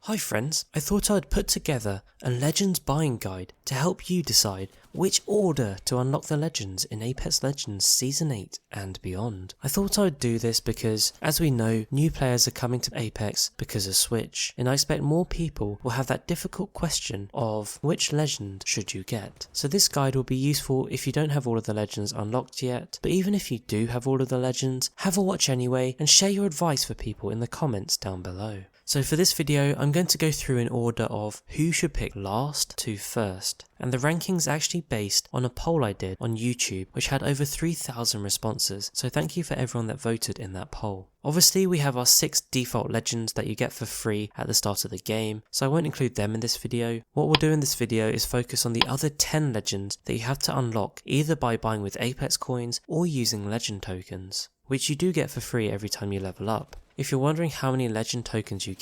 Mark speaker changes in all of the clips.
Speaker 1: Hi friends, I thought I'd put together a Legends buying guide to help you decide which order to unlock the Legends in Apex Legends Season 8 and beyond. I thought I would do this because, as we know, new players are coming to Apex because of Switch, and I expect more people will have that difficult question of which Legend should you get. So this guide will be useful if you don't have all of the Legends unlocked yet, but even if you do have all of the Legends, have a watch anyway and share your advice for people in the comments down below. So for this video, I'm going to go through in order of who should pick last to first, and the ranking's actually based on a poll I did on YouTube which had over 3,000 responses, so thank you for everyone that voted in that poll. Obviously we have our 6 default legends that you get for free at the start of the game, so I won't include them in this video. What we'll do in this video is focus on the other 10 legends that you have to unlock either by buying with Apex coins or using legend tokens, which you do get for free every time you level up. If you're wondering how many legend tokens you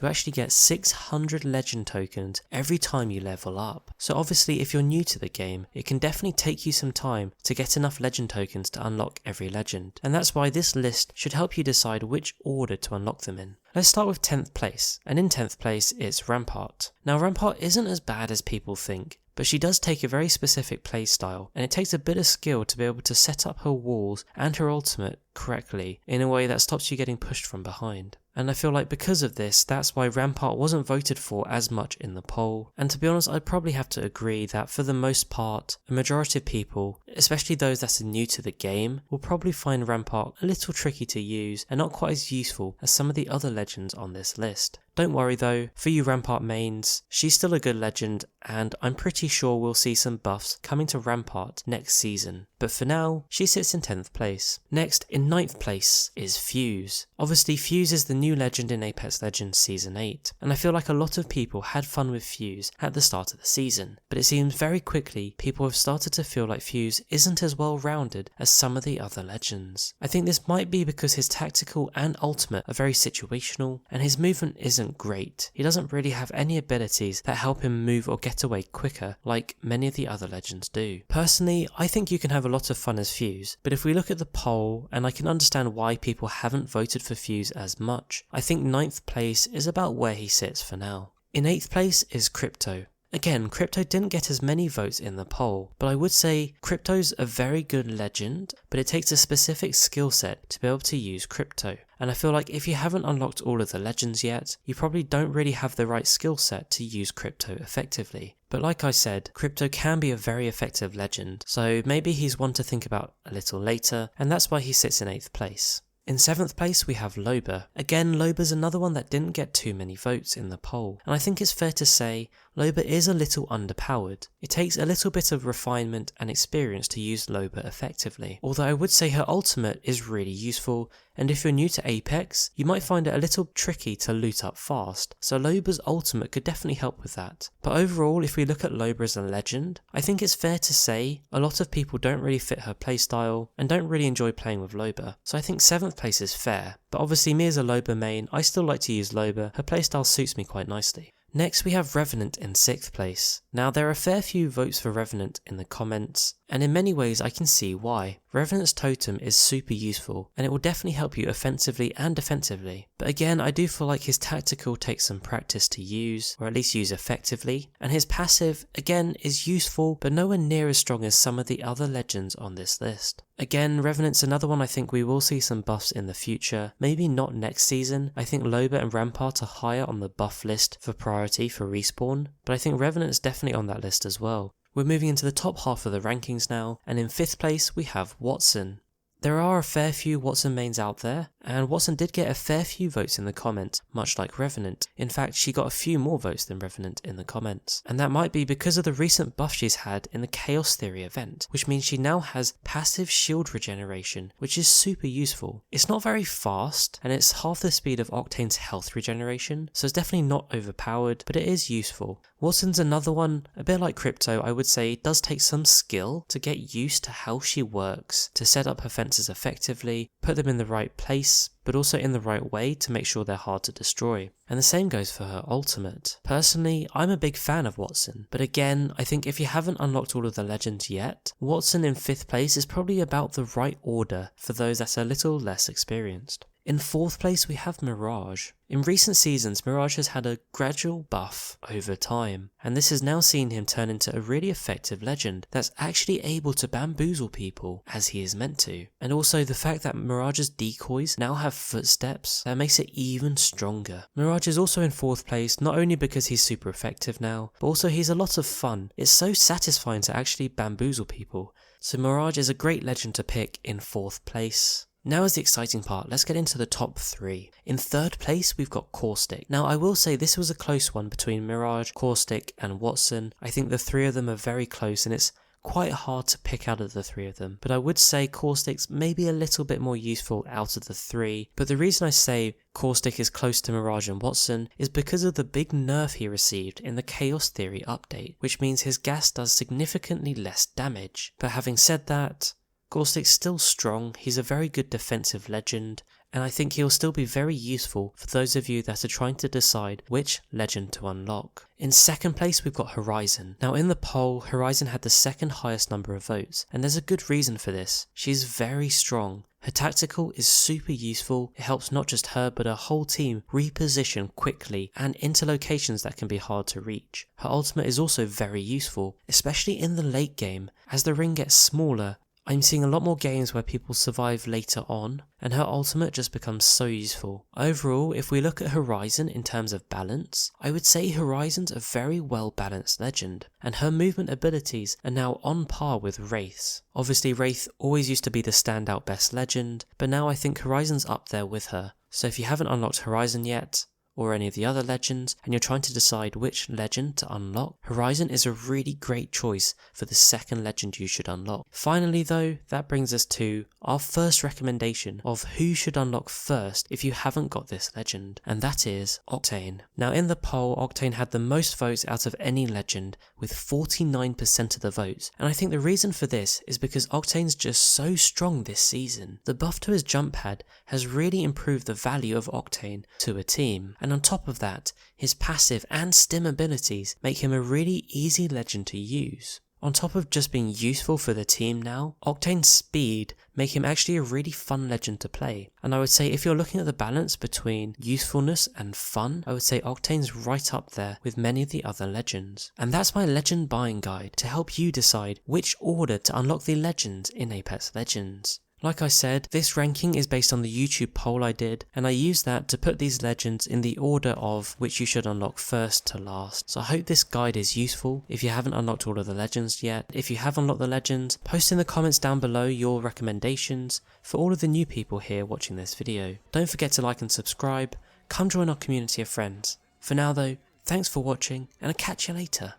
Speaker 1: actually get 600 legend tokens every time you level up. So obviously if you're new to the game, it can definitely take you some time to get enough legend tokens to unlock every legend. And that's why this list should help you decide which order to unlock them in. Let's start with 10th place, and in 10th place it's Rampart. Now Rampart isn't as bad as people think, but she does take a very specific playstyle, and it takes a bit of skill to be able to set up her walls and her ultimate correctly in a way that stops you getting pushed from behind. And I feel like because of this, that's why Rampart wasn't voted for as much in the poll. And to be honest, I'd probably have to agree that for the most part, a majority of people, especially those that are new to the game, will probably find Rampart a little tricky to use and not quite as useful as some of the other legends on this list. Don't worry though, for you Rampart mains, she's still a good legend, and I'm pretty sure we'll see some buffs coming to Rampart next season. But for now, she sits in 10th place. Next, in 9th place, is Fuse. Obviously Fuse is the new legend in Apex Legends Season 8, and I feel like a lot of people had fun with Fuse at the start of the season, but it seems very quickly people have started to feel like Fuse isn't as well rounded as some of the other legends. I think this might be because his tactical and ultimate are very situational, and his movement isn't great. He doesn't really have any abilities that help him move or get away quicker like many of the other legends do. Personally, I think you can have a lot of fun as Fuse, but if we look at the poll, and I can understand why people haven't voted for Fuse as much, I think 9th place is about where he sits for now. In 8th place is Crypto. Again, Crypto didn't get as many votes in the poll, but I would say Crypto's a very good legend, but it takes a specific skill set to be able to use Crypto. And I feel like if you haven't unlocked all of the legends yet, you probably don't really have the right skill set to use Crypto effectively. But like I said, Crypto can be a very effective legend, so maybe he's one to think about a little later, and that's why he sits in 8th place. In 7th place we have Loba. Again, Loba's another one that didn't get too many votes in the poll, and I think it's fair to say Loba is a little underpowered. It takes a little bit of refinement and experience to use Loba effectively, although I would say her ultimate is really useful, and if you're new to Apex, you might find it a little tricky to loot up fast, so Loba's ultimate could definitely help with that. But overall, if we look at Loba as a legend, I think it's fair to say a lot of people don't really fit her playstyle and don't really enjoy playing with Loba, so I think 7th place is fair. But obviously me as a Loba main, I still like to use Loba, her playstyle suits me quite nicely. Next we have Revenant in 6th place. Now there are a fair few votes for Revenant in the comments, and in many ways I can see why. Revenant's totem is super useful, and it will definitely help you offensively and defensively, but again I do feel like his tactical takes some practice to use, or at least use effectively, and his passive again is useful but nowhere near as strong as some of the other legends on this list. Again, Revenant's another one I think we will see some buffs in the future, maybe not next season. I think Loba and Rampart are higher on the buff list for priority for respawn, but I think Revenant is definitely on that list as well. We're moving into the top half of the rankings now, and in 5th place we have Watson. There are a fair few Watson mains out there, and Watson did get a fair few votes in the comments, much like Revenant. In fact, she got a few more votes than Revenant in the comments, and that might be because of the recent buff she's had in the Chaos Theory event, which means she now has passive shield regeneration, which is super useful. It's not very fast, and it's half the speed of Octane's health regeneration, so it's definitely not overpowered, but it is useful. Watson's another one, a bit like Crypto, I would say does take some skill to get used to how she works, to set up her fences effectively, put them in the right place, but also in the right way to make sure they're hard to destroy. And the same goes for her ultimate. Personally, I'm a big fan of Watson, but again, I think if you haven't unlocked all of the legends yet, Watson in 5th place is probably about the right order for those that are a little less experienced. In 4th place we have Mirage. In recent seasons, Mirage has had a gradual buff over time, and this has now seen him turn into a really effective legend that's actually able to bamboozle people as he is meant to. And also the fact that Mirage's decoys now have footsteps, that makes it even stronger. Mirage is also in 4th place not only because he's super effective now, but also he's a lot of fun. It's so satisfying to actually bamboozle people. So Mirage is a great legend to pick in 4th place. Now is the exciting part, let's get into the top 3. In 3rd place we've got Caustic. Now I will say this was a close one between Mirage, Caustic and Watson. I think the 3 of them are very close and it's quite hard to pick out of the 3 of them. But I would say Caustic's maybe a little bit more useful out of the 3. But the reason I say Caustic is close to Mirage and Watson is because of the big nerf he received in the Chaos Theory update, which means his gas does significantly less damage. But having said that, Caustic's still strong, he's a very good defensive legend, and I think he'll still be very useful for those of you that are trying to decide which legend to unlock. In 2nd place we've got Horizon. Now in the poll, Horizon had the 2nd highest number of votes, and there's a good reason for this. She's very strong. Her tactical is super useful, it helps not just her but her whole team reposition quickly and into locations that can be hard to reach. Her ultimate is also very useful, especially in the late game. As the ring gets smaller, I'm seeing a lot more games where people survive later on, and her ultimate just becomes so useful. Overall, if we look at Horizon in terms of balance, I would say Horizon's a very well balanced legend, and her movement abilities are now on par with Wraith's. Obviously Wraith always used to be the standout best legend, but now I think Horizon's up there with her. So if you haven't unlocked Horizon yet, or any of the other legends, and you're trying to decide which legend to unlock, Horizon is a really great choice for the 2nd legend you should unlock. Finally though, that brings us to our first recommendation of who should unlock first if you haven't got this legend, and that is Octane. Now in the poll, Octane had the most votes out of any legend with 49% of the votes, and I think the reason for this is because Octane's just so strong this season. The buff to his jump pad has really improved the value of Octane to a team, and on top of that, his passive and stim abilities make him a really easy legend to use. On top of just being useful for the team now, Octane's speed make him actually a really fun legend to play. And I would say if you're looking at the balance between usefulness and fun, I would say Octane's right up there with many of the other legends. And that's my legend buying guide to help you decide which order to unlock the legends in Apex Legends. Like I said, this ranking is based on the YouTube poll I did, and I used that to put these legends in the order of which you should unlock first to last. So I hope this guide is useful if you haven't unlocked all of the legends yet. If you have unlocked the legends, post in the comments down below your recommendations for all of the new people here watching this video. Don't forget to like and subscribe, come join our community of friends. For now though, thanks for watching, and I'll catch you later.